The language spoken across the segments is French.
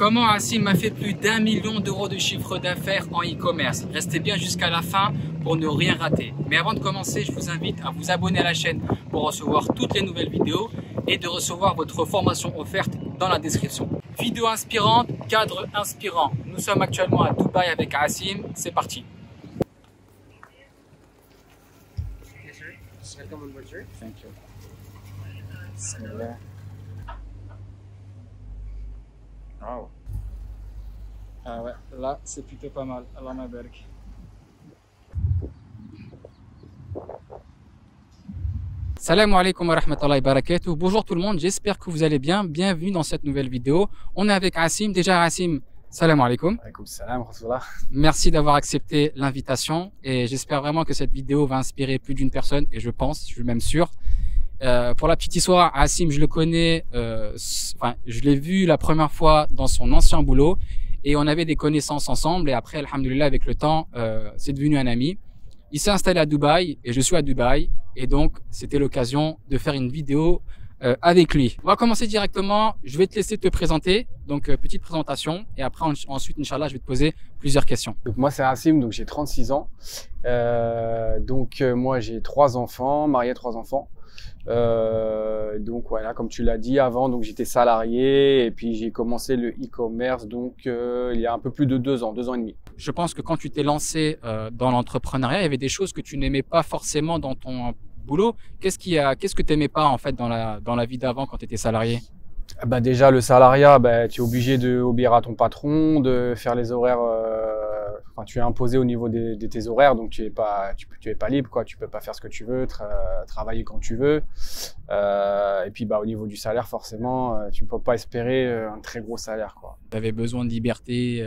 Comment Hassim a fait plus d'1 million d'euros de chiffre d'affaires en e-commerce? Restez bien jusqu'à la fin pour ne rien rater. Mais avant de commencer, je vous invite à vous abonner à la chaîne pour recevoir toutes les nouvelles vidéos et de recevoir votre formation offerte dans la description. Vidéo inspirante, cadre inspirant. Nous sommes actuellement à Dubaï avec Hassim. C'est parti. Yes, sir. Welcome on board, sir. Thank you. Bismillah. Wow. Ah ouais, là c'est plutôt pas mal. Allah m'abarque. Salam alaikum wa rahmatullahi wa barakatuh. Bonjour tout le monde, j'espère que vous allez bien. Bienvenue dans cette nouvelle vidéo. On est avec Hassim. Déjà Hassim, salam alaikum. Alaikum salam, Rasulullah. Merci d'avoir accepté l'invitation et j'espère vraiment que cette vidéo va inspirer plus d'une personne et je suis même sûr. Pour la petite histoire, Hassim, je le connais, je l'ai vu la première fois dans son ancien boulot et on avait des connaissances ensemble et après, alhamdoulilah, avec le temps, c'est devenu un ami. Il s'est installé à Dubaï et je suis à Dubaï et donc c'était l'occasion de faire une vidéo avec lui. On va commencer directement, je vais te laisser te présenter, donc petite présentation et après ensuite, Inch'Allah, je vais te poser plusieurs questions. Donc moi c'est Hassim, donc j'ai 36 ans. Moi j'ai 3 enfants, marié 3 enfants. Donc voilà, comme tu l'as dit avant, donc j'étais salarié et puis j'ai commencé le e-commerce donc il y a un peu plus de 2 ans et demi. Je pense que quand tu t'es lancé dans l'entrepreneuriat, il y avait des choses que tu n'aimais pas forcément dans ton boulot. Qu'est-ce que tu n'aimais pas en fait dans la vie d'avant quand tu étais salarié? Bah déjà le salariat, tu es obligé d'obéir à ton patron, de faire les horaires. Tu es imposé au niveau de tes horaires, donc tu es pas libre, quoi. Tu peux pas faire ce que tu veux, travailler quand tu veux. Et puis au niveau du salaire, forcément, tu peux pas espérer un très gros salaire, quoi. Tu avais besoin de liberté.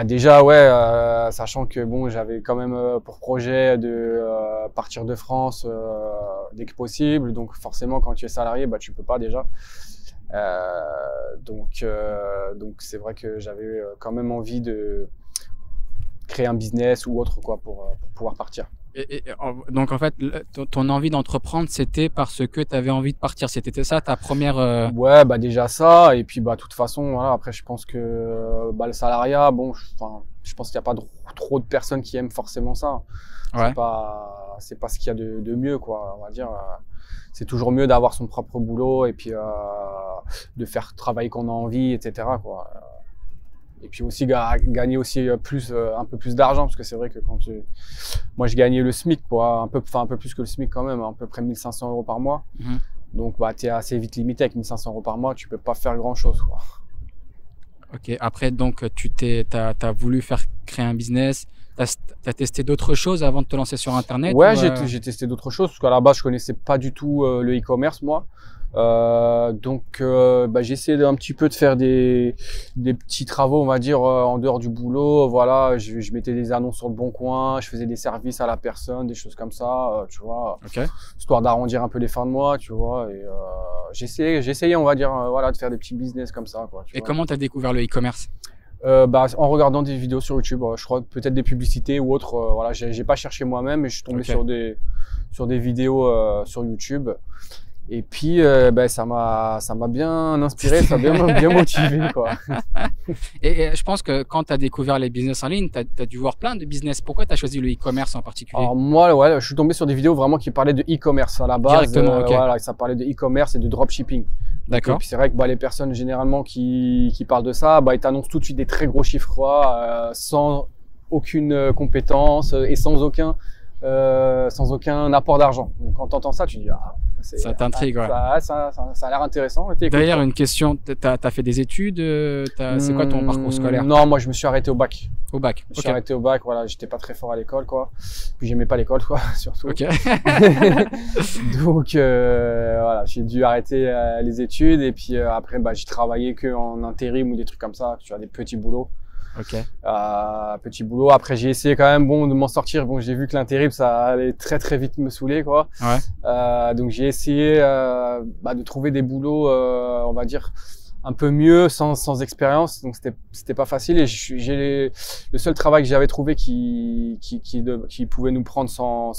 Déjà ouais, sachant que bon, j'avais quand même pour projet de partir de France dès que possible. Donc forcément, quand tu es salarié, tu peux pas déjà. Donc c'est vrai que j'avais quand même envie de créer un business ou autre quoi pour pouvoir partir. Donc en fait, ton envie d'entreprendre, c'était parce que tu avais envie de partir. C'était ça ta première. Ouais, déjà ça. Et puis de toute façon, voilà. Après, je pense que le salariat, bon, je pense qu'il n'y a pas trop de personnes qui aiment forcément ça. Ouais. C'est pas ce qu'il y a de mieux, quoi. On va dire. C'est toujours mieux d'avoir son propre boulot et puis de faire travailler qu'on a envie, etc. quoi. Et puis aussi gagner aussi un peu plus d'argent, parce que c'est vrai que moi je gagnais le SMIC, quoi, un peu plus que le SMIC quand même, à peu près 1 500 € par mois. Donc tu es assez vite limité avec 1 500 € par mois, tu peux pas faire grand chose, quoi. Ok, après donc t'as voulu créer un business, t'as testé d'autres choses avant de te lancer sur internet? Ouais, j'ai testé d'autres choses, parce qu'à la base je connaissais pas du tout le e-commerce, moi. J'ai essayé un petit peu de faire des petits travaux, on va dire, en dehors du boulot. Voilà, je mettais des annonces sur le Bon Coin, je faisais des services à la personne, des choses comme ça, tu vois, okay. Histoire d'arrondir un peu les fins de mois, tu vois. Et j'essayais, on va dire, de faire des petits business comme ça, quoi. Et comment tu as découvert le e-commerce? En regardant des vidéos sur YouTube, je crois peut-être des publicités ou autres. Voilà, j'ai pas cherché moi-même, mais je suis tombé sur des vidéos sur YouTube. Et puis ça m'a bien inspiré, ça m'a bien motivé, quoi. Et je pense que quand tu as découvert les business en ligne, tu as dû voir plein de business. Pourquoi tu as choisi le e-commerce en particulier? Alors moi, ouais, je suis tombé sur des vidéos vraiment qui parlaient de e-commerce à la base. Directement, okay. Voilà, ça parlait de e-commerce et de dropshipping. D'accord. Et puis c'est vrai que les personnes généralement qui parlent de ça, ils t'annoncent tout de suite des très gros chiffres, quoi, sans aucune compétence et sans aucun apport d'argent. Donc quand tu entends ça, tu dis ça t'intrigue, ouais. Ça a l'air intéressant. D'ailleurs, une question, t'as fait des études, c'est quoi ton parcours scolaire? Non, moi je me suis arrêté au bac. Au bac. Je me suis arrêté au bac, voilà, j'étais pas très fort à l'école, quoi. Puis j'aimais pas l'école, quoi, surtout. Ok. Donc voilà, j'ai dû arrêter les études et puis après j'ai travaillé que en intérim ou des trucs comme ça, tu vois, des petits boulots. Ok. Petit boulot. Après, j'ai essayé quand même de m'en sortir. Bon, j'ai vu que l'intérim, ça allait très très vite me saouler, quoi. Ouais. Donc j'ai essayé de trouver des boulots, on va dire, un peu mieux sans expérience. Donc c'était pas facile. Et le seul travail que j'avais trouvé qui pouvait nous prendre sans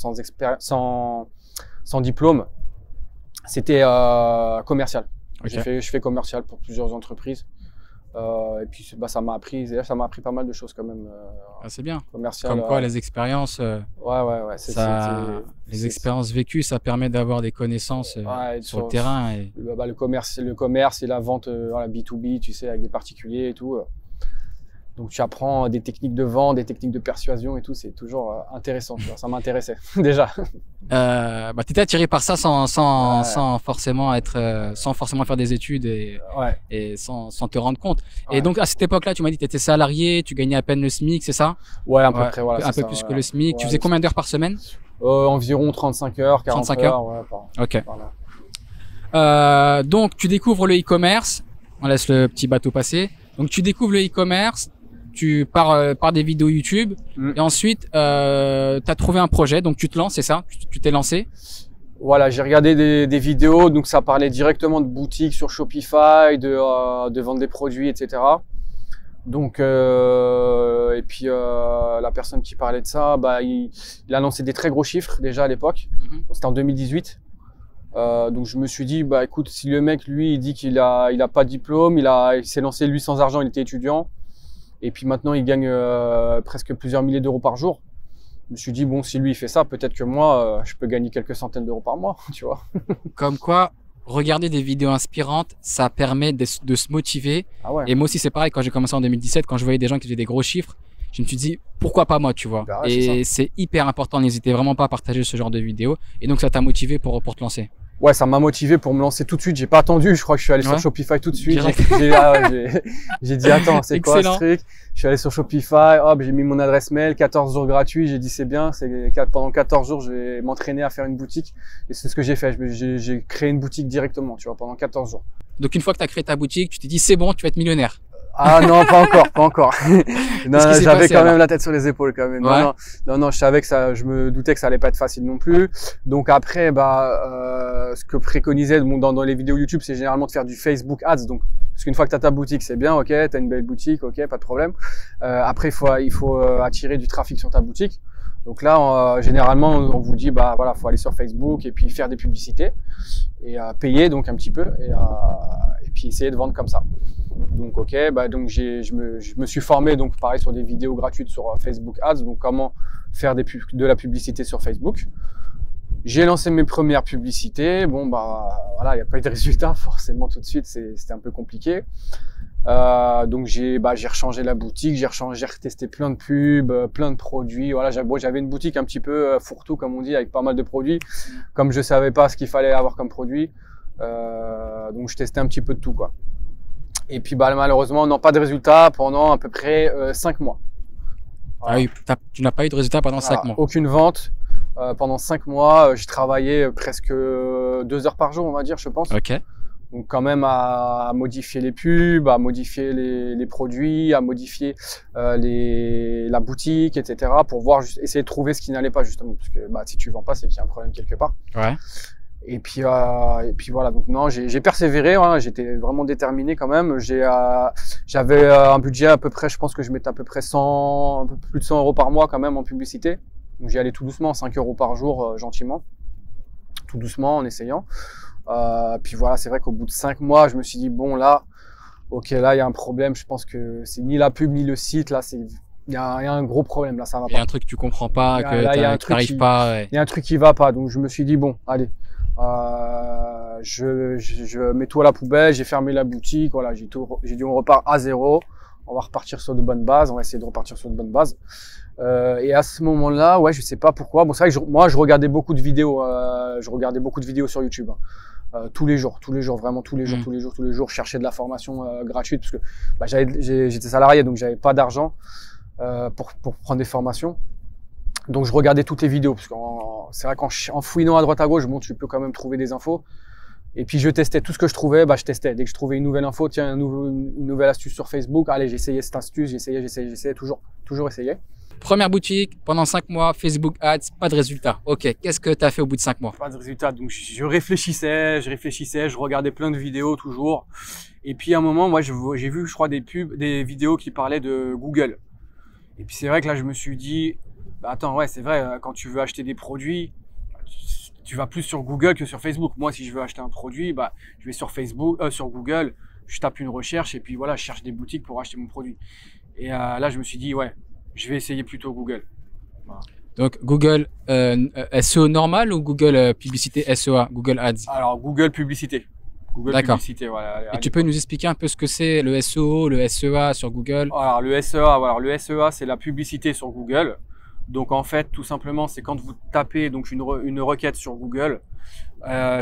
diplôme, c'était commercial. Okay. Je fais commercial pour plusieurs entreprises. Et puis ça m'a appris pas mal de choses quand même. Ah, c'est bien. Commercial. Comme quoi, les expériences, Ouais. Les expériences vécues, ça permet d'avoir des connaissances sur le terrain. Et... le commerce et la vente B2B, tu sais, avec des particuliers et tout. Donc tu apprends des techniques de vente, des techniques de persuasion et tout, c'est toujours intéressant. Tu vois, ça m'intéressait déjà. Tu étais attiré par ça sans forcément faire des études et sans te rendre compte. Ouais. Et donc à cette époque-là, tu m'as dit que tu étais salarié, tu gagnais à peine le SMIC, c'est ça? Ouais, à peu près. Voilà, un peu plus que le SMIC. Tu faisais combien d'heures par semaine? Environ 35 heures, 40 35 heures. Ok. Donc tu découvres le e-commerce. On laisse le petit bateau passer. Donc tu découvres le e-commerce. Tu pars par des vidéos YouTube et ensuite tu as trouvé un projet, donc tu te lances, c'est ça? Tu t'es lancé? Voilà, j'ai regardé des vidéos, donc ça parlait directement de boutiques sur Shopify, de vendre des produits, etc. Donc et puis la personne qui parlait de ça, il a lancé des très gros chiffres déjà à l'époque. C'était en 2018. Donc je me suis dit écoute, si le mec lui il dit qu'il a pas de diplôme, il s'est lancé lui sans argent, il était étudiant. Et puis maintenant, il gagne presque plusieurs milliers d'euros par jour. Je me suis dit, bon, si lui, il fait ça, peut-être que moi, je peux gagner quelques centaines d'euros par mois, tu vois. Comme quoi, regarder des vidéos inspirantes, ça permet de se motiver. Ah ouais. Et moi aussi, c'est pareil, quand j'ai commencé en 2017, quand je voyais des gens qui faisaient des gros chiffres, je me suis dit, pourquoi pas moi, tu vois. Et c'est hyper important, n'hésitez vraiment pas à partager ce genre de vidéos. Et donc, ça t'a motivé pour te lancer. Ouais, ça m'a motivé pour me lancer tout de suite. J'ai pas attendu. Je crois que je suis allé sur Shopify tout de suite. J'ai dit, attends, c'est quoi ce truc? Je suis allé sur Shopify. Hop, j'ai mis mon adresse mail. 14 jours gratuits. J'ai dit, c'est bien. Pendant 14 jours, je vais m'entraîner à faire une boutique. Et c'est ce que j'ai fait. J'ai créé une boutique directement, tu vois, pendant 14 jours. Donc, une fois que tu as créé ta boutique, tu t'es dit, c'est bon, tu vas être millionnaire. Ah non, pas encore. Non, j'avais quand même la tête sur les épaules quand même. Ouais. Non, je savais que je me doutais que ça allait pas être facile non plus. Donc après, ce que préconisait dans les vidéos YouTube, c'est généralement de faire du Facebook Ads. Donc, parce qu'une fois que tu as ta boutique, c'est bien, ok, tu as une belle boutique, ok, pas de problème. Après, il faut attirer du trafic sur ta boutique. Donc là, généralement, on vous dit, faut aller sur Facebook et puis faire des publicités et payer donc un petit peu et puis essayer de vendre comme ça. Donc ok, donc je me suis formé donc pareil sur des vidéos gratuites sur Facebook Ads, donc comment faire de la publicité sur Facebook. J'ai lancé mes premières publicités. Bon voilà, il n'y a pas eu de résultat forcément tout de suite, c'était un peu compliqué. Donc j'ai rechangé la boutique, j'ai retesté plein de pubs, plein de produits. Voilà, j'avais une boutique un petit peu fourre-tout comme on dit, avec pas mal de produits. Comme je savais pas ce qu'il fallait avoir comme produit, donc je testais un petit peu de tout quoi. Et puis malheureusement, non, pas de résultat pendant à peu près 5 mois. Voilà. Ah oui, tu n'as pas eu de résultat pendant 5 mois. Aucune vente pendant 5 mois. J'ai travaillé presque 2 heures par jour, on va dire, je pense. Ok. Donc quand même à modifier les pubs, à modifier les produits, à modifier la boutique, etc. pour voir, essayer de trouver ce qui n'allait pas justement. Parce que si tu vends pas, c'est qu'il y a un problème quelque part. Ouais. Et puis voilà, donc non, j'ai persévéré, hein, j'étais vraiment déterminé quand même. J'avais un budget à peu près, je pense que je mettais à peu près un peu plus de 100 euros par mois quand même en publicité. Donc j'y allais tout doucement, 5 euros par jour, gentiment, tout doucement en essayant. Puis voilà, c'est vrai qu'au bout de 5 mois, je me suis dit bon là, ok, là il y a un problème. Je pense que c'est ni la pub ni le site, là il y a un gros problème, là ça va pas. Il y a un truc que tu comprends pas, que tu n'arrives pas. Ouais. Il y a un truc qui va pas, donc je me suis dit bon, allez. Je mets tout à la poubelle, j'ai fermé la boutique, voilà, j'ai dit on repart à zéro, on va repartir sur de bonnes bases, on va essayer de repartir sur de bonnes bases. Et à ce moment-là, ouais, je sais pas pourquoi. Bon, c'est vrai que moi, je regardais beaucoup de vidéos, sur YouTube. Tous les jours, vraiment tous les jours, je cherchais de la formation gratuite parce que j'étais salarié, donc j'avais pas d'argent pour prendre des formations. Donc je regardais toutes les vidéos parce que c'est vrai qu'en fouinant à droite à gauche, bon, tu peux quand même trouver des infos. Et puis je testais tout ce que je trouvais, je testais. Dès que je trouvais une nouvelle info, tiens, une nouvelle astuce sur Facebook, allez, j'essayais cette astuce, j'essayais toujours essayer. Première boutique, pendant 5 mois, Facebook Ads, pas de résultat. Ok, qu'est-ce que tu as fait au bout de 5 mois? Pas de résultat, donc je réfléchissais, je regardais plein de vidéos toujours. Et puis à un moment, moi j'ai vu, je crois, des vidéos qui parlaient de Google. Et puis c'est vrai que là, je me suis dit, attends, ouais, c'est vrai, quand tu veux acheter des produits, tu vas plus sur Google que sur Facebook. Moi, si je veux acheter un produit, je vais sur Facebook, sur Google, je tape une recherche et puis voilà, je cherche des boutiques pour acheter mon produit. Et là, je me suis dit, ouais, je vais essayer plutôt Google. Voilà. Donc Google SEO normal ou Google publicité SEA, Google Ads? Alors Google publicité. Google publicité, voilà. Et tu peux nous expliquer un peu ce que c'est le SEO, le SEA sur Google? Alors le SEA, voilà, le SEA, c'est la publicité sur Google. Donc en fait, tout simplement, c'est quand vous tapez donc une requête sur Google.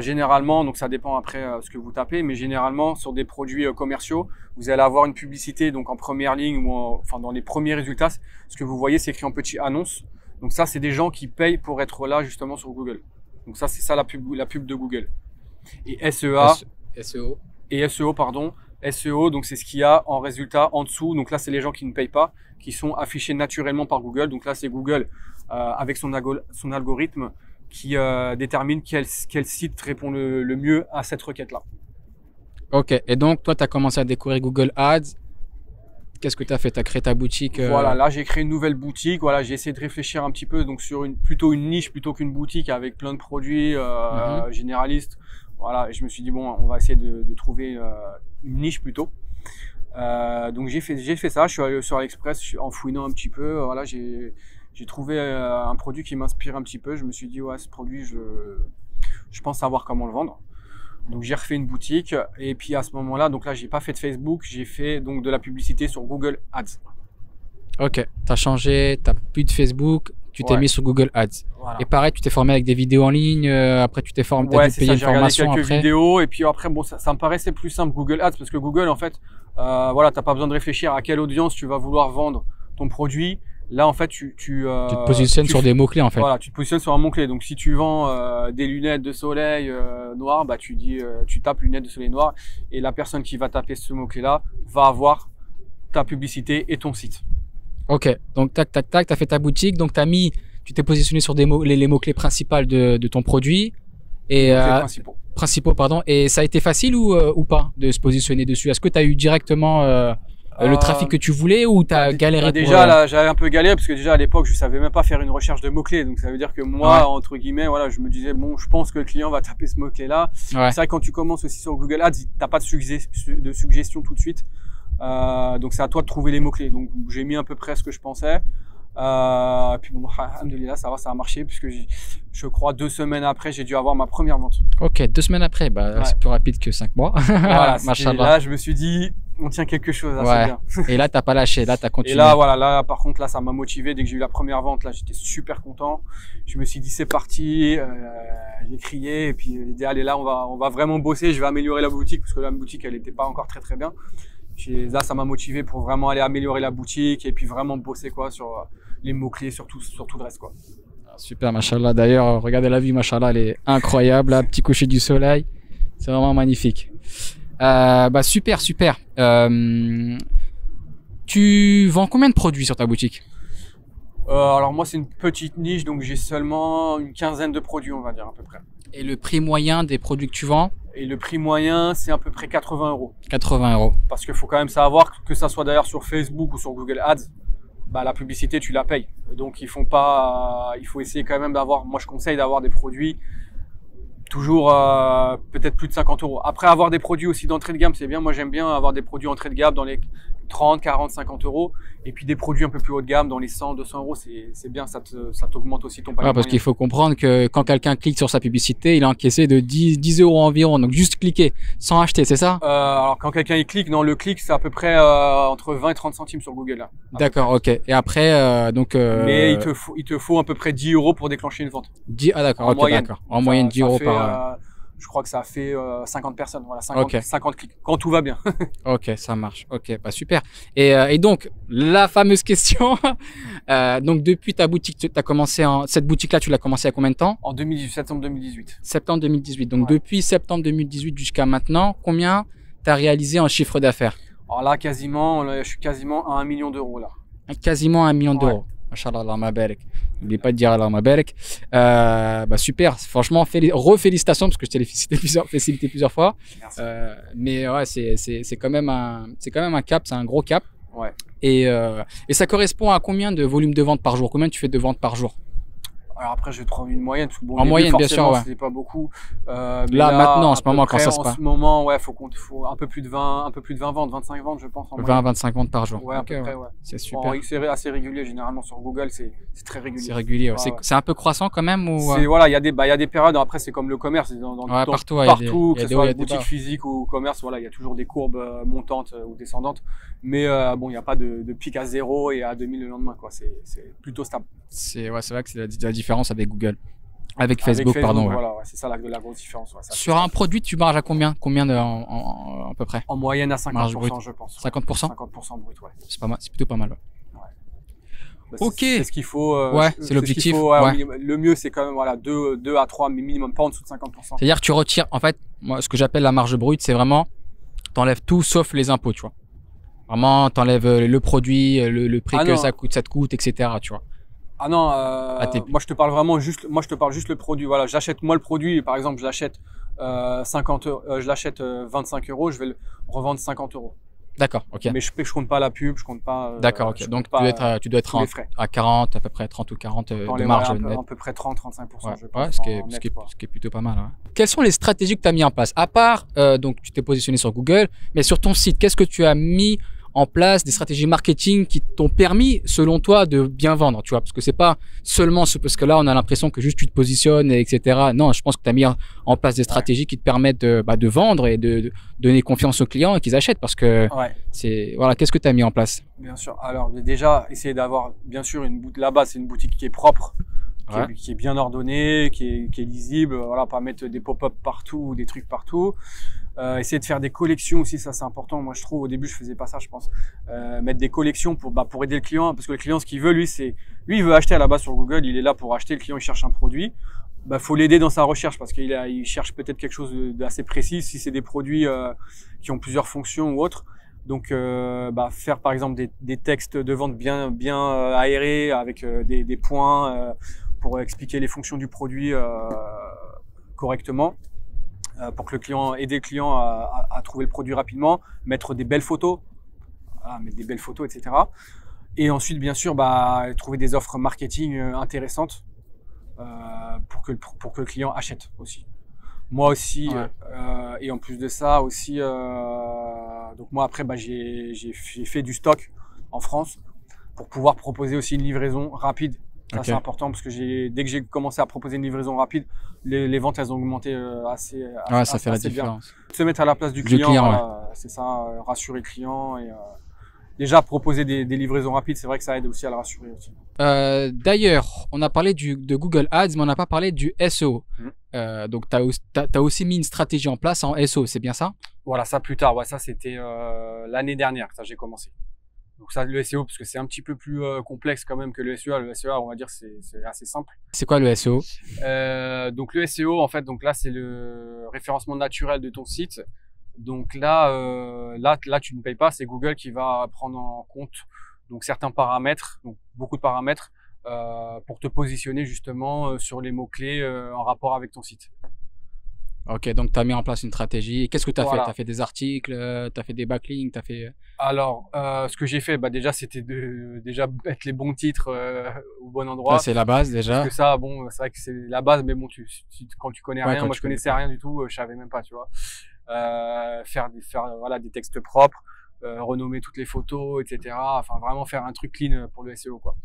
Généralement, donc ça dépend après ce que vous tapez, mais généralement sur des produits commerciaux, vous allez avoir une publicité donc en première ligne ou enfin dans les premiers résultats. Ce que vous voyez, c'est écrit en petit annonce. Donc ça, c'est des gens qui payent pour être là justement sur Google. Donc ça, c'est ça la pub de Google. Et SEO. Et SEO, pardon. SEO, donc c'est ce qu'il y a en résultat en dessous. Donc là, c'est les gens qui ne payent pas, qui sont affichés naturellement par Google. Donc là, c'est Google avec son algorithme qui détermine quel site répond le mieux à cette requête-là. Ok. Et donc, toi, tu as commencé à découvrir Google Ads. Qu'est-ce que tu as fait? Tu as créé ta boutique Voilà, là, j'ai créé une nouvelle boutique. Voilà, j'ai essayé de réfléchir un petit peu donc sur plutôt une niche plutôt qu'une boutique avec plein de produits généralistes. Voilà, et je me suis dit, bon, on va essayer de trouver une niche plutôt. Donc, j'ai fait ça. Je suis allé sur AliExpress en fouinant un petit peu. Voilà, j'ai trouvé un produit qui m'inspire un petit peu. Je me suis dit, ouais, ce produit, je pense savoir comment le vendre. Donc, j'ai refait une boutique. Et puis, à ce moment-là, donc là, j'ai pas fait de Facebook. J'ai fait donc de la publicité sur Google Ads. Ok, tu as changé, tu n'as plus de Facebook. Tu t'es mis sur Google Ads. Voilà. Et pareil, tu t'es formé avec des vidéos en ligne. Après, tu t'es formé, ouais, dû payer une formation quelques après. vidéos. Et puis après, bon, ça me paraissait plus simple Google Ads parce que Google, en fait, voilà, t'as pas besoin de réfléchir à quelle audience tu vas vouloir vendre ton produit. Là, en fait, tu te positionnes sur des mots-clés, en fait. Voilà, tu te positionnes sur un mot-clé. Donc, si tu vends des lunettes de soleil noires, bah, tu tapes lunettes de soleil noires et la personne qui va taper ce mot-clé-là va avoir ta publicité et ton site. Ok, donc tac, tac, tac, tu as fait ta boutique. Donc, tu t'es positionné sur les mots-clés principaux de ton produit. Et, principaux, pardon. Et ça a été facile ou pas de se positionner dessus? Est-ce que tu as eu directement le trafic que tu voulais ou tu as galéré? Déjà, là, j'avais un peu galéré parce que déjà à l'époque, je savais même pas faire une recherche de mots-clés. Donc, ça veut dire que moi, entre guillemets, voilà, je me disais, bon, je pense que le client va taper ce mot-clé-là. Ouais. C'est vrai que quand tu commences aussi sur Google Ads, t'as pas de suggestion tout de suite. Donc, c'est à toi de trouver les mots-clés. Donc, j'ai mis à peu près ce que je pensais. Puis bon, alhamdoulilah, ça a marché puisque je crois 2 semaines après, j'ai dû avoir ma première vente. Ok, 2 semaines après, bah, c'est plus rapide que 5 mois. Voilà, là, je me suis dit, on tient quelque chose, là, c'est bien. Et là, t'as pas lâché, là, t'as continué. Et là, voilà, là, par contre, là, ça m'a motivé. Dès que j'ai eu la première vente, là, j'étais super content. Je me suis dit, c'est parti. J'ai crié et puis l'idéal est là, on va vraiment bosser. Je vais améliorer la boutique parce que la boutique, elle était pas encore très très bien. Là, ça m'a motivé pour vraiment aller améliorer la boutique et puis vraiment bosser quoi sur les mots-clés, sur tout le reste quoi. Super, machallah. D'ailleurs, regardez la vue, machallah, elle est incroyable. Là, petit coucher du soleil, c'est vraiment magnifique. Bah super. Tu vends combien de produits sur ta boutique? Alors moi, c'est une petite niche, donc j'ai seulement une quinzaine de produits, on va dire à peu près. Et le prix moyen des produits que tu vends? Et le prix moyen, c'est à peu près 80 €. 80 €. Parce qu'il faut quand même savoir que ça soit d'ailleurs sur Facebook ou sur Google Ads, bah la publicité tu la payes. Donc il faut essayer quand même d'avoir, moi je conseille d'avoir des produits toujours peut-être plus de 50 €. Après avoir des produits aussi d'entrée de gamme, c'est bien. Moi j'aime bien avoir des produits entrée de gamme dans les 30, 40, 50 €. Et puis des produits un peu plus haut de gamme dans les 100, 200 €, c'est bien, ça t'augmente aussi ton panier. Parce qu'il faut comprendre que quand quelqu'un clique sur sa publicité, il a encaissé de 10 € environ. Donc juste cliquer sans acheter, c'est ça? Alors quand quelqu'un il clique, non, le clic c'est à peu près entre 20 et 30 centimes sur Google. D'accord, ok. Et après, mais il te faut à peu près 10 € pour déclencher une vente. Ah d'accord, ok, d'accord. En moyenne 10 € par... Je crois que ça fait 50 personnes, voilà, 50 clics, quand tout va bien. Ok, ça marche. Ok, bah super. Et donc, la fameuse question. Donc, depuis ta boutique, tu as commencé cette boutique-là, tu l'as commencé à combien de temps? En septembre 2018. Septembre 2018. Donc, depuis septembre 2018 jusqu'à maintenant, combien tu as réalisé en chiffre d'affaires? Alors là, je suis quasiment à 1 million d'euros là. Quasiment à 1 million d'euros. Machallah, Allah mabarak. N'oubliez pas de dire Allah mabarak. Bah super, franchement, félicitations parce que je t'ai félicité plusieurs fois. Merci. Mais ouais, c'est quand même un cap, c'est un gros cap. Ouais. Et ça correspond à combien de volume de vente par jour? Combien tu fais de ventes par jour? Alors après, je vais te prendre une moyenne. Parce que bon, En moyenne, bien sûr, ouais. C'était pas beaucoup. Là, maintenant, en ce moment, quand ça se passe. En ce moment, ouais, faut un peu plus de 20 ventes, 25 ventes, je pense. 20-25 ventes par jour. Ouais, à peu près, ouais. C'est super. C'est assez régulier, généralement, sur Google, c'est très régulier. C'est régulier, ouais. C'est un peu croissant quand même, ou? Voilà, il y a des périodes. Après, c'est comme le commerce, partout, que ce soit boutique physique ou commerce, voilà, il y a toujours des courbes montantes ou descendantes. Mais bon, il n'y a pas de pic à 0 et à 2000 le lendemain, quoi. C'est plutôt stable. C'est vrai que c'est la différence avec Google. Avec Facebook, pardon. Ouais. Voilà, ouais, c'est ça la grosse différence. Ouais, sur un produit, tu marges à combien à peu près? En moyenne à 50%, je pense. 50%? 50% brut, ouais. C'est pas mal, c'est plutôt pas mal. Ouais. Bah, ok. C'est ce qu'il faut. Ouais, c'est l'objectif. Ouais. Le mieux, c'est quand même voilà 2 à 3 minimum, pas en dessous de 50%. C'est-à-dire que tu retires, en fait, moi, ce que j'appelle la marge brute, c'est vraiment, t'enlèves tout sauf les impôts, tu vois. Vraiment, t'enlèves le produit, le prix que ça te coûte, etc. Tu vois. Ah non, moi je te parle vraiment juste, le produit. Voilà, j'achète moi le produit. Par exemple, je l'achète 25 euros, je vais le revendre 50 euros. D'accord, ok. Mais je compte pas la pub, je compte pas. D'accord, ok. Donc tu dois être à 40, à peu près 30 ou 40 de marge nette. À peu près 30-35%. Ouais, je pense, ce qui est plutôt pas mal. Ouais. Quelles sont les stratégies que tu as mis en place? À part, donc tu t'es positionné sur Google, mais sur ton site, qu'est-ce que tu as mis en place, des stratégies marketing qui t'ont permis, selon toi, de bien vendre, tu vois? Parce que c'est pas seulement parce que là, on a l'impression que juste tu te positionnes, etc. Non, je pense que tu as mis en place des stratégies qui te permettent de vendre et de donner confiance aux clients et qu'ils achètent, parce que qu'est-ce que tu as mis en place? Bien sûr. Alors, déjà, essayer d'avoir, bien sûr, là-bas, c'est une boutique qui est propre, qui est bien ordonnée, qui est lisible, voilà, pas mettre des pop-up partout ou des trucs partout. Essayer de faire des collections aussi, ça c'est important. Moi je trouve, au début je faisais pas ça, je pense. Mettre des collections pour aider le client, parce que le client, ce qu'il veut, lui il veut acheter à la base sur Google, il est là pour acheter. Le client il cherche un produit, faut l'aider dans sa recherche, parce qu'il cherche peut-être quelque chose d'assez précis, si c'est des produits qui ont plusieurs fonctions ou autres. Donc faire par exemple des textes de vente bien aérés, avec des points pour expliquer les fonctions du produit correctement. Pour que aider le client à trouver le produit rapidement, mettre des belles photos, etc. Et ensuite, bien sûr, trouver des offres marketing intéressantes pour que le client achète aussi. Moi aussi, et en plus de ça aussi, donc moi après, j'ai fait du stock en France pour pouvoir proposer aussi une livraison rapide. Ça c'est important, parce que dès que j'ai commencé à proposer une livraison rapide, les ventes elles ont augmenté assez ça fait la différence. Bien. Se mettre à la place du client, c'est ça, rassurer le client et déjà proposer des livraisons rapides, c'est vrai que ça aide aussi à le rassurer aussi. D'ailleurs, on a parlé de Google Ads, mais on n'a pas parlé du SEO. Donc tu as aussi mis une stratégie en place en SEO, c'est bien ça? Voilà, ça plus tard, ça c'était l'année dernière que ça j'ai commencé. Donc ça, le SEO, parce que c'est un petit peu plus complexe quand même que le SEA. Le SEA, on va dire, c'est assez simple. C'est quoi le SEO? Donc le SEO, en fait, donc là, c'est le référencement naturel de ton site. Donc là, tu ne payes pas, c'est Google qui va prendre en compte donc certains paramètres, donc beaucoup de paramètres, pour te positionner justement sur les mots-clés en rapport avec ton site. Ok, donc tu as mis en place une stratégie. Qu'est-ce que tu as fait? Tu as fait des articles, tu as fait des backlinks, tu as fait... Alors, ce que j'ai fait, déjà, c'était de mettre les bons titres au bon endroit. Ça, c'est la base déjà. Parce que ça, bon, c'est vrai que c'est la base, mais bon, quand tu connais rien, moi je connaissais rien du tout, je savais même pas, tu vois. Faire des textes propres, renommer toutes les photos, etc. Enfin, vraiment faire un truc clean pour le SEO, quoi.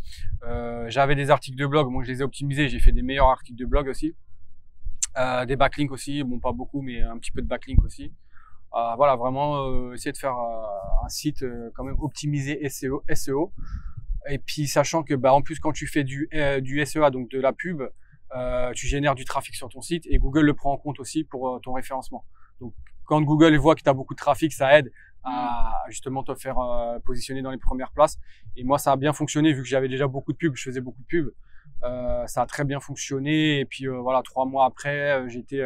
J'avais des articles de blog, moi je les ai optimisés, j'ai fait des meilleurs articles de blog aussi. Des backlinks aussi, bon pas beaucoup, mais un petit peu de backlinks aussi. Voilà, vraiment essayer de faire un site quand même optimisé SEO. Et puis sachant que en plus quand tu fais du SEA, donc de la pub, tu génères du trafic sur ton site et Google le prend en compte aussi pour ton référencement. Donc quand Google voit que tu as beaucoup de trafic, ça aide à justement te faire positionner dans les premières places. Et moi ça a bien fonctionné vu que j'avais déjà beaucoup de pubs, je faisais beaucoup de pubs. Ça a très bien fonctionné et puis voilà, 3 mois après j'étais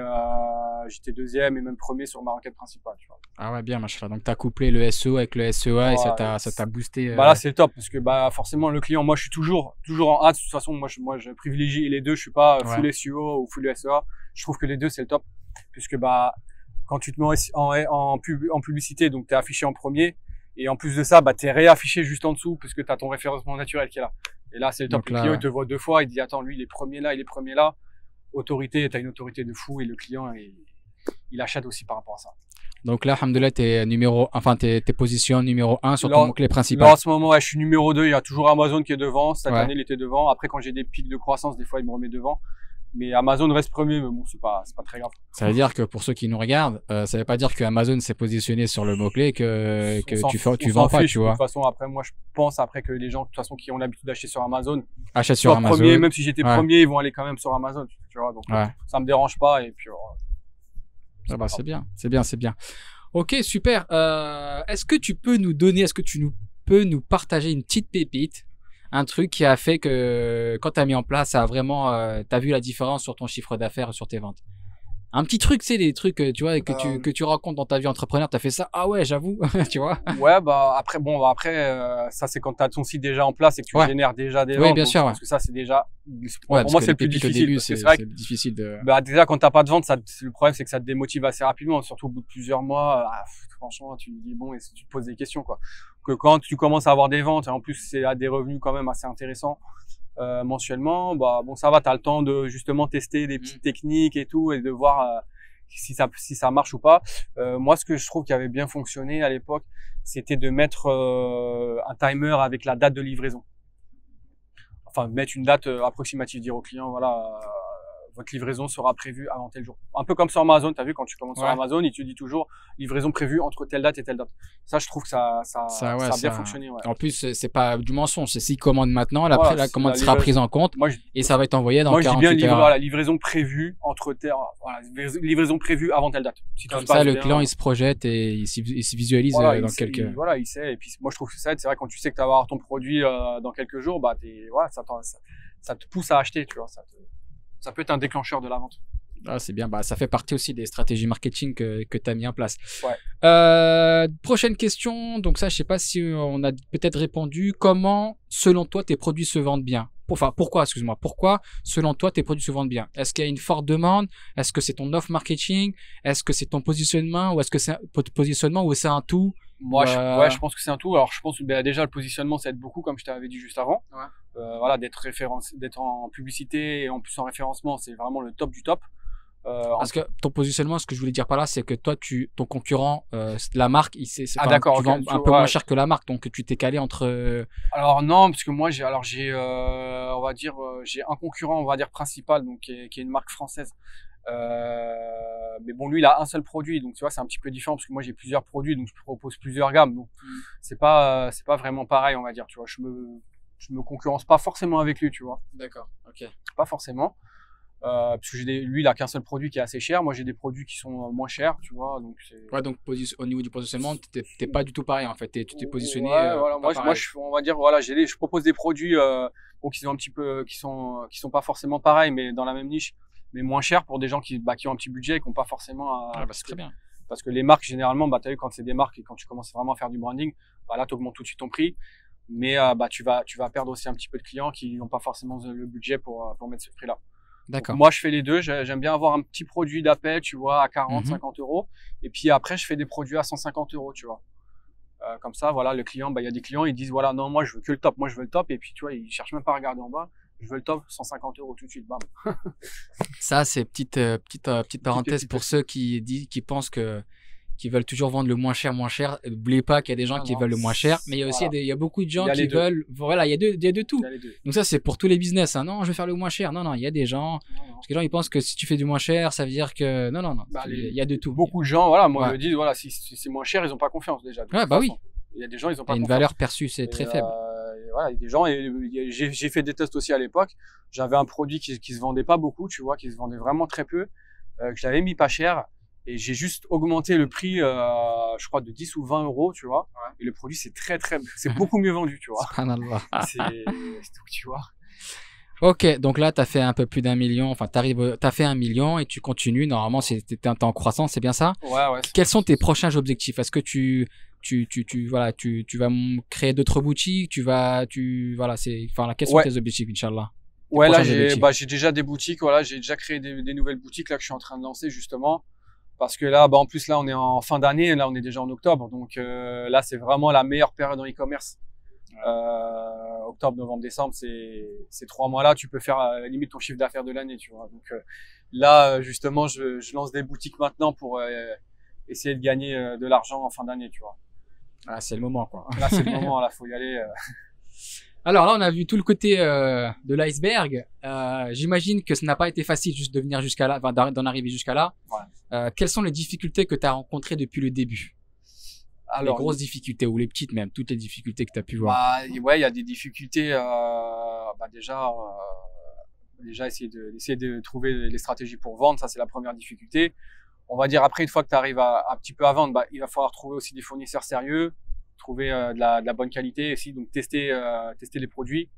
deuxième et même premier sur ma requête principale, tu vois. Ah ouais, bien machin. Donc tu as couplé le SEO avec le SEA et ça t'a boosté. Là c'est le top, parce que forcément le client, moi je suis toujours en ads. De toute façon moi je privilégie les deux, je suis pas full SEO ou full SEA. Je trouve que les deux c'est le top, puisque quand tu te mets en publicité, donc tu es affiché en premier. Et en plus de ça, tu es réaffiché juste en dessous, puisque tu as ton référencement naturel qui est là. Et là, c'est le top. Donc Le là, client, ouais. il te voit 2 fois, il dit, attends, lui, il est premier là, il est premier là. Autorité, t'as une autorité de fou et le client, il achète aussi par rapport à ça. Donc là, alhamdoulilah, t'es position numéro 1 sur ton Là, mot-clé Là, principal. en ce moment, ouais, je suis numéro 2. Il y a toujours Amazon qui est devant. Cette Ouais. année, il était devant. Après, quand j'ai des pics de croissance, des fois, il me remet devant. Mais Amazon reste premier, mais bon, c'est pas très grave. Ça veut dire que pour ceux qui nous regardent, ça veut pas dire que Amazon s'est positionné sur le mot-clé que tu vends pas, fiche. tu De vois. toute façon, après, moi, je pense après que les gens, de toute façon, qui ont l'habitude d'acheter sur Amazon, Achète sur soit Amazon. premier, même si j'étais Ouais. premier, ils vont aller quand même sur Amazon, tu vois. Donc, Ouais. ça me dérange pas. Et puis, Ah bah, c'est bien. Ok, super. Est-ce que tu peux nous partager une petite pépite, un truc qui a fait que quand tu as mis en place, ça a vraiment, t'as vu la différence sur ton chiffre d'affaires, sur tes ventes. Un petit truc, c'est des trucs, tu vois, que tu rencontres dans ta vie entrepreneur, t'as fait ça, ah ouais, j'avoue, tu vois. ouais, après, ça, c'est quand tu as ton site déjà en place et que tu Ouais. génères déjà des Oui, ventes. bien donc, sûr, Parce que ça, c'est déjà, Ouais, pour parce moi, que c'est les le plus pépites au difficile. début, Parce que c'est c'est vrai que, difficile de. bah, déjà, quand t'as pas de vente, le problème, c'est que ça te démotive assez rapidement, surtout au bout de plusieurs mois. Franchement, tu te dis, bon, et tu te poses des questions, quoi. Que quand tu commences à avoir des ventes, et en plus, c'est à des revenus quand même assez intéressants, mensuellement, bah, bon, ça va, t'as le temps de justement tester des petites techniques et tout, et de voir, si ça marche ou pas. Moi, ce que je trouve qui avait bien fonctionné à l'époque, c'était de mettre, un timer avec la date de livraison. Enfin, mettre une date approximative, dire au client, voilà, votre livraison sera prévue avant tel jour. Un peu comme sur Amazon, tu as vu, quand tu commences sur Ouais. Amazon, il te dit toujours livraison prévue entre telle date et telle date. Ça, je trouve que ça ouais, a bien fonctionné. Ouais. En plus, c'est pas du mensonge, c'est s'il commande maintenant, Voilà, la c'est commande la sera livraison. prise en compte Moi, et ça va être envoyé dans moi, je dis bien 48 heures. voilà, livraison prévue entre voilà, livraison prévue avant telle date. Si tout Comme se passe ça, le bien, client, il se projette et il se visualise voilà, dans il quelques. voilà, il sait. Et puis, moi, je trouve que ça aide. C'est vrai, quand tu sais que tu vas avoir ton produit dans quelques jours, bah, voilà, ça te pousse à acheter, tu vois. Ça peut être un déclencheur de la vente. Ah, c'est bien, bah, ça fait partie aussi des stratégies marketing que tu as mis en place. Ouais. Prochaine question, donc ça, je sais pas si on a peut-être répondu. Comment, selon toi, tes produits se vendent bien? Enfin, pourquoi, selon toi, tes produits se vendent bien? Est-ce qu'il y a une forte demande? Est-ce que c'est ton offre marketing? Est-ce que c'est ton positionnement? Ou est-ce que c'est un tout? Moi, je pense que c'est un tout. Alors, je pense que déjà, le positionnement, ça aide beaucoup, comme je t'avais dit juste avant. Ouais. Voilà, d'être en publicité et en plus en référencement, c'est vraiment le top du top. Parce que ton positionnement, ce que je voulais dire par là, c'est que toi, ton concurrent, la marque, d'accord, tu ok, vends un peu moins cher que la marque, donc tu t'es calé entre. Alors non, parce que moi on va dire, j'ai un concurrent, on va dire principal, donc qui est une marque française. Mais bon, lui, il a un seul produit, donc tu vois, c'est un petit peu différent parce que moi j'ai plusieurs produits, donc je propose plusieurs gammes, donc c'est pas vraiment pareil, on va dire, tu vois. Je me concurrence pas forcément avec lui, tu vois. D'accord, ok. Pas forcément. Parce que lui, il a qu'un seul produit qui est assez cher. Moi, j'ai des produits qui sont moins chers, tu vois. Donc ouais, donc au niveau du positionnement, t'es pas du tout pareil en fait. Tu t'es positionné. Ouais, voilà. Moi, on va dire, voilà, je propose des produits qui sont un petit peu, qui sont pas forcément pareils, mais dans la même niche, mais moins chers pour des gens qui ont un petit budget et qui n'ont pas forcément. Ah, bah, c'est très bien. Parce que les marques, généralement, bah, t'as vu, quand c'est des marques et quand tu commences vraiment à faire du branding, bah, là, t'augmentes tout de suite ton prix. Mais bah, tu vas perdre aussi un petit peu de clients qui n'ont pas forcément le budget pour mettre ce prix-là. D'accord. Donc, moi, je fais les deux. J'aime bien avoir un petit produit d'appel, tu vois, à 40, 50 euros. Et puis après, je fais des produits à 150 euros, tu vois. Comme ça, voilà, le client, bah, il y a des clients, ils disent, voilà, non, moi, je veux que le top. Moi, je veux le top. Et puis, tu vois, ils cherchent même pas à regarder en bas. Je veux le top, 150 euros tout de suite, bam. Ça, c'est petite parenthèse pour ceux qui pensent qui veulent toujours vendre le moins cher. N'oubliez pas qu'il y a des gens qui veulent le moins cher, mais il y a aussi il y a beaucoup de gens qui veulent, voilà, il y a de tout. Donc ça, c'est pour tous les business, hein. Non, je vais faire le moins cher. Non, il y a des gens, parce que les gens, ils pensent que si tu fais du moins cher, ça veut dire que, non. Bah, il y a de tout. Beaucoup de gens, voilà, moi, me disent, voilà, si c'est moins cher, ils ont pas confiance, déjà. Ouais, bah oui. Il y a des gens, ils ont pas une confiance. valeur perçue, c'est très faible. Voilà, il y a des gens, et j'ai fait des tests aussi à l'époque. J'avais un produit qui se vendait pas beaucoup, tu vois, qui se vendait vraiment très peu, que j'avais mis pas cher. Et j'ai juste augmenté le prix, je crois, de 10 ou 20 euros, tu vois. Ouais. Et le produit, c'est beaucoup mieux vendu, tu vois. Subhanallah. C'est tout, tu vois. Ok, donc là, tu as fait un peu plus d'1 million. Enfin, t'as fait 1 million et tu continues. Normalement, t'es en croissance, c'est bien ça? Ouais. Quels sont tes prochains objectifs? Est-ce que tu vas créer d'autres boutiques? Voilà, quels sont tes objectifs, Inch'Allah? Ouais, là, j'ai déjà des boutiques. Voilà, j'ai déjà créé des nouvelles boutiques là que je suis en train de lancer justement. Parce que là, bah, en plus, là, on est en fin d'année. Là, on est déjà en octobre. Donc, là, c'est vraiment la meilleure période en e-commerce. octobre, novembre, décembre, ces 3 mois-là, tu peux faire limite ton chiffre d'affaires de l'année, tu vois. Donc là, justement, je lance des boutiques maintenant pour essayer de gagner de l'argent en fin d'année, tu vois. Ah, c'est le moment, quoi. Là, c'est le moment, là, faut y aller. Alors là, on a vu tout le côté de l'iceberg. J'imagine que ce n'a pas été facile juste de venir jusqu'à là, enfin, d'en arriver jusqu'à là. Ouais. Quelles sont les difficultés que tu as rencontrées depuis le début? Alors, les grosses difficultés ou les petites même, toutes les difficultés que tu as pu voir. bah, ouais, il y a des difficultés. Déjà essayer de trouver les stratégies pour vendre, ça c'est la première difficulté. On va dire après, une fois que tu arrives un petit peu à vendre, bah, il va falloir trouver aussi des fournisseurs sérieux, trouver de la bonne qualité aussi, donc tester les produits.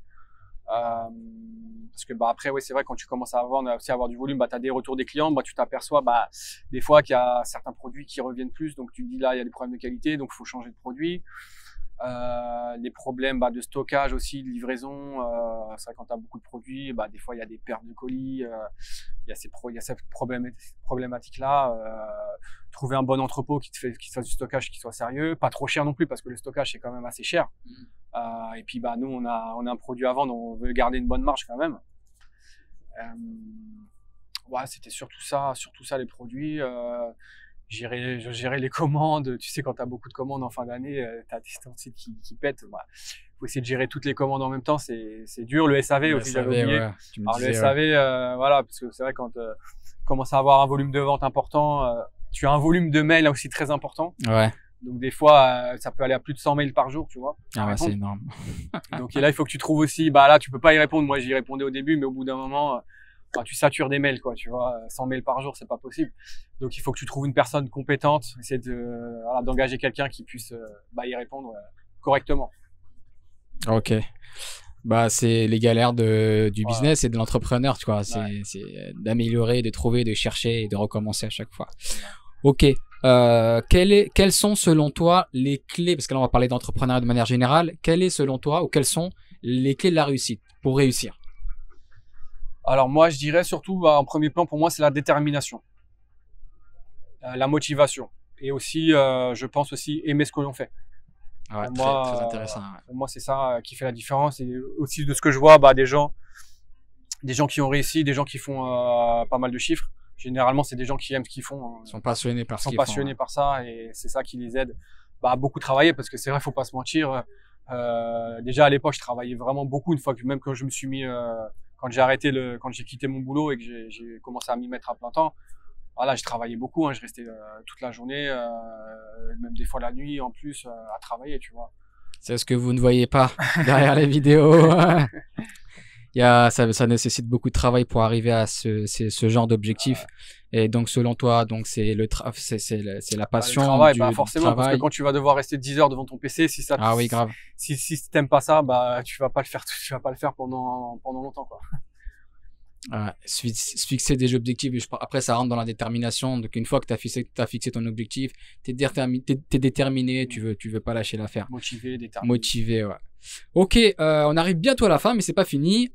Parce que bah après ouais, c'est vrai, quand tu commences à vendre, aussi à avoir du volume, bah tu as des retours des clients, bah tu t'aperçois bah des fois qu'il y a certains produits qui reviennent plus, donc tu te dis là il y a des problèmes de qualité, donc il faut changer de produit. Les problèmes bah, de stockage aussi, de livraison, c'est vrai quand tu as beaucoup de produits, bah des fois il y a des pertes de colis, il y a cette problématique là. Trouver un bon entrepôt qui fasse du stockage qui soit sérieux, pas trop cher non plus parce que le stockage c'est quand même assez cher. Et puis bah nous on a un produit à vendre, on veut garder une bonne marge quand même. Ouais, c'était surtout ça les produits. Je gérais les commandes. Tu sais, quand tu as beaucoup de commandes en fin d'année, tu as ton site qui pète. Bah, faut essayer de gérer toutes les commandes en même temps, c'est dur. Le SAV aussi, j'avais oublié. Ouais, tu me Alors disais, le SAV, voilà, parce que c'est vrai quand tu commences à avoir un volume de vente important, tu as un volume de mails aussi très important. Ouais. Donc des fois, ça peut aller à plus de 100 mails par jour, tu vois. Ah ouais, c'est énorme. Donc et là, il faut que tu trouves aussi, bah là, tu peux pas y répondre. Moi, j'y répondais au début, mais au bout d'un moment, bah, tu satures des mails, quoi, tu vois. 100 mails par jour, c'est pas possible. Donc il faut que tu trouves une personne compétente, essayer voilà, d'engager quelqu'un qui puisse bah, y répondre correctement. Ok. Bah, c'est les galères du business et de l'entrepreneur, tu vois. C'est d'améliorer, de trouver, de chercher et de recommencer à chaque fois. Ok. Quelles sont selon toi les clés, parce que là on va parler d'entrepreneuriat de manière générale, quelles est selon toi ou quelles sont les clés de la réussite pour réussir? Alors moi je dirais surtout bah, en premier plan pour moi c'est la détermination, la motivation et aussi je pense aussi aimer ce que l'on fait. Ouais, pour moi, très intéressant. Ouais. Pour moi c'est ça qui fait la différence et aussi de ce que je vois bah, des gens qui ont réussi, des gens qui font pas mal de chiffres. Généralement, c'est des gens qui aiment ce qu'ils font. Ils sont passionnés par ce qu'ils font. Ils sont passionnés par ça et c'est ça qui les aide bah, à beaucoup travailler parce que c'est vrai, faut pas se mentir. Déjà à l'époque, je travaillais vraiment beaucoup. Une fois que même quand je me suis mis, quand j'ai quitté mon boulot et que j'ai commencé à m'y mettre à plein temps, voilà, je travaillais beaucoup. Hein, je restais toute la journée, même des fois la nuit en plus à travailler, tu vois. C'est ce que vous ne voyez pas derrière les vidéos. Ça nécessite beaucoup de travail pour arriver à ce genre d'objectif. Et donc, selon toi, donc c'est la passion. Le travail, du forcément, travail. parce que quand tu vas devoir rester 10 heures devant ton PC, si ça, ah oui, grave. Si t'aimes pas ça, bah, tu vas pas le faire pendant longtemps, quoi. Se fixer des objectifs. Après, ça rentre dans la détermination. Donc, une fois que tu as fixé ton objectif, t'es déterminé, tu veux pas lâcher l'affaire. Motivé, ouais. Ok, on arrive bientôt à la fin, mais c'est pas fini.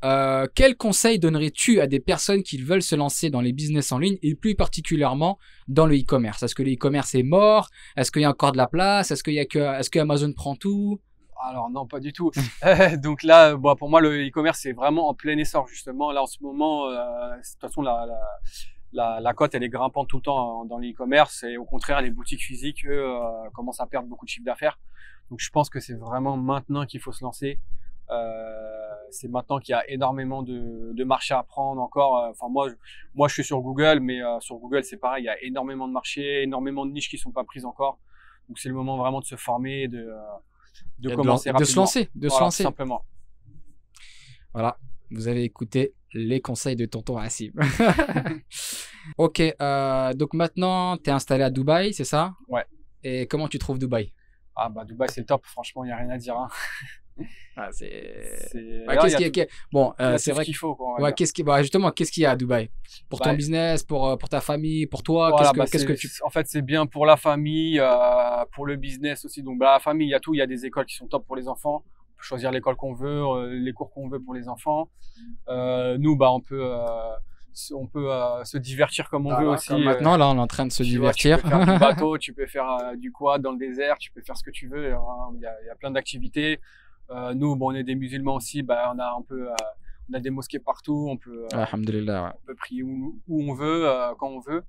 Quel conseil donnerais-tu à des personnes qui veulent se lancer dans les business en ligne et plus particulièrement dans le e-commerce? Est-ce que le e-commerce est mort? Est-ce qu'il y a encore de la place? Est-ce que Amazon prend tout? Alors non, pas du tout. Donc là, bon, pour moi, le e-commerce c'est vraiment en plein essor justement. Là, en ce moment, de toute façon, la cote elle est grimpante tout le temps dans l'e-commerce et au contraire, les boutiques physiques eux, commencent à perdre beaucoup de chiffre d'affaires. Donc je pense que c'est vraiment maintenant qu'il faut se lancer. C'est maintenant qu'il y a énormément de marchés à prendre encore. Enfin moi je suis sur Google, mais sur Google c'est pareil, il y a énormément de marchés, énormément de niches qui sont pas prises encore. Donc c'est le moment vraiment de se former, de commencer rapidement. De se lancer. Tout simplement. Voilà, vous avez écouté les conseils de tonton Hassim. Ok, donc maintenant tu es installé à Dubaï, c'est ça? Ouais. Et comment tu trouves Dubaï? Ah bah Dubaï c'est le top, franchement il n'y a rien à dire. Hein. Ah, qu'est-ce qu'il y a Bon, c'est vrai qu'il faut. Quoi, ouais, justement, qu'est-ce qu'il y a à Dubaï? Pour ton business, pour ta famille, pour toi, voilà, qu'est-ce que tu... En fait, c'est bien pour la famille, pour le business aussi. Donc, la famille, il y a tout. Il y a des écoles qui sont top pour les enfants. On peut choisir l'école qu'on veut, les cours qu'on veut pour les enfants. Nous, on peut se divertir comme on veut aussi. Maintenant, là, on est en train de se divertir. Tu peux faire du bateau, tu peux faire du quad dans le désert, tu peux faire ce que tu veux. Il y a plein d'activités. Nous, bon, on est des musulmans aussi, bah, on a des mosquées partout, Alhamdulillah, ouais. on peut prier où on veut, quand on veut.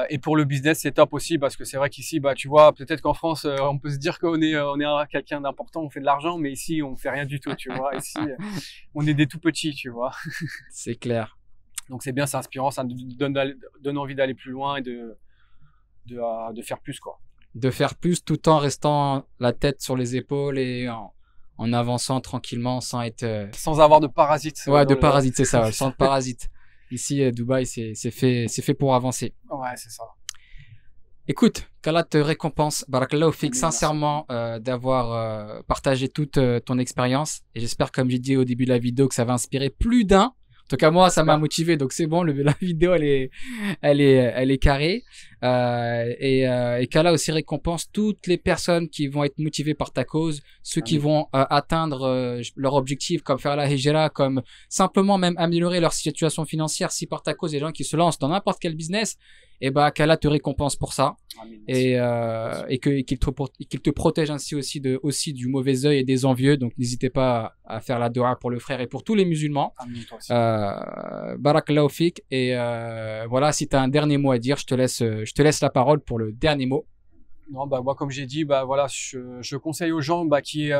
Et pour le business, c'est top aussi parce que c'est vrai qu'ici, bah, tu vois, peut-être qu'en France, on peut se dire qu'on est quelqu'un d'important, on fait de l'argent, mais ici, on fait rien du tout, tu vois. Ici, on est des tout petits, tu vois. C'est clair. Donc c'est bien, c'est inspirant, ça nous donne envie d'aller plus loin et de faire plus, quoi. De faire plus tout en restant la tête sur les épaules et en avançant tranquillement sans être. Sans avoir de parasites. Ouais, de parasites, c'est ça, ouais, sans de parasites. Ici, Dubaï, c'est fait pour avancer. Ouais, c'est ça. Écoute, qu'Allah te récompense, Barakallahu fik, Merci. sincèrement, d'avoir partagé toute ton expérience. Et j'espère, comme j'ai dit au début de la vidéo, que ça va inspirer plus d'un. En tout cas, moi, ça m'a motivé, donc c'est bon. La vidéo, elle est carrée. Et qu'Allah aussi récompense toutes les personnes qui vont être motivées par ta cause, ceux qui vont atteindre leur objectif, comme faire la hijra, comme simplement même améliorer leur situation financière. Si par ta cause, les gens qui se lancent dans n'importe quel business, et bah qu'Allah te récompense pour ça. Amin. Et qu'il te protège ainsi aussi du mauvais œil et des envieux. Donc n'hésitez pas à faire la dua pour le frère et pour tous les musulmans. Amin, toi aussi. Barakallahu fik. Et voilà, si tu as un dernier mot à dire, je te laisse la parole pour le dernier mot. Non, bah moi, comme j'ai dit, bah voilà, je conseille aux gens qui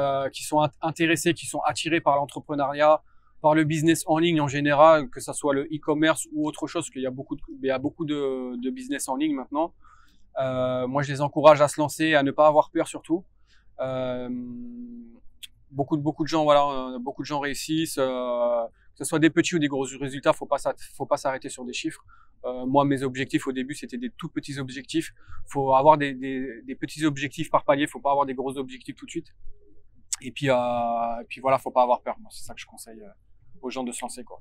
sont intéressés, qui sont attirés par l'entrepreneuriat, par le business en ligne en général, que ça soit le e-commerce ou autre chose, qu'il y a beaucoup de business en ligne maintenant. Moi, je les encourage à se lancer, à ne pas avoir peur surtout. Beaucoup de gens, voilà, beaucoup de gens réussissent. Que ce soit des petits ou des gros résultats, faut pas s'arrêter sur des chiffres. Moi, mes objectifs au début, c'était des tout petits objectifs. Faut avoir des petits objectifs par palier. Faut pas avoir des gros objectifs tout de suite. Et puis voilà, faut pas avoir peur. Moi, c'est ça que je conseille aux gens de se lancer, quoi.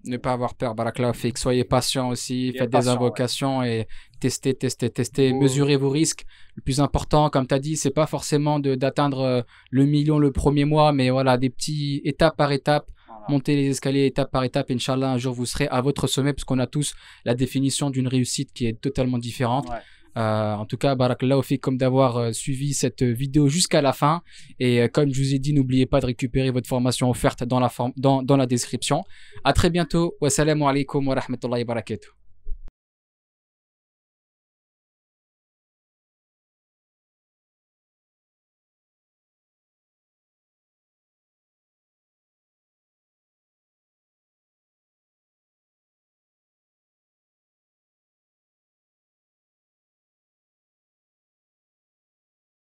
Ne pas avoir peur, Barakallahu fik. Soyez patient aussi, faites des invocations et testez, mesurez vos risques. Le plus important, comme tu as dit, c'est pas forcément d'atteindre le million le premier mois, mais voilà, des petits étape par étape. Voilà. Montez les escaliers étape par étape. Inch'Allah, un jour vous serez à votre sommet, parce qu'on a tous la définition d'une réussite qui est totalement différente. Ouais. En tout cas, barakallahu fik, comme d'avoir suivi cette vidéo jusqu'à la fin. Et comme je vous ai dit, n'oubliez pas de récupérer votre formation offerte dans la description. À très bientôt. Wassalamu alaikum wa rahmatullahi wa barakatuh.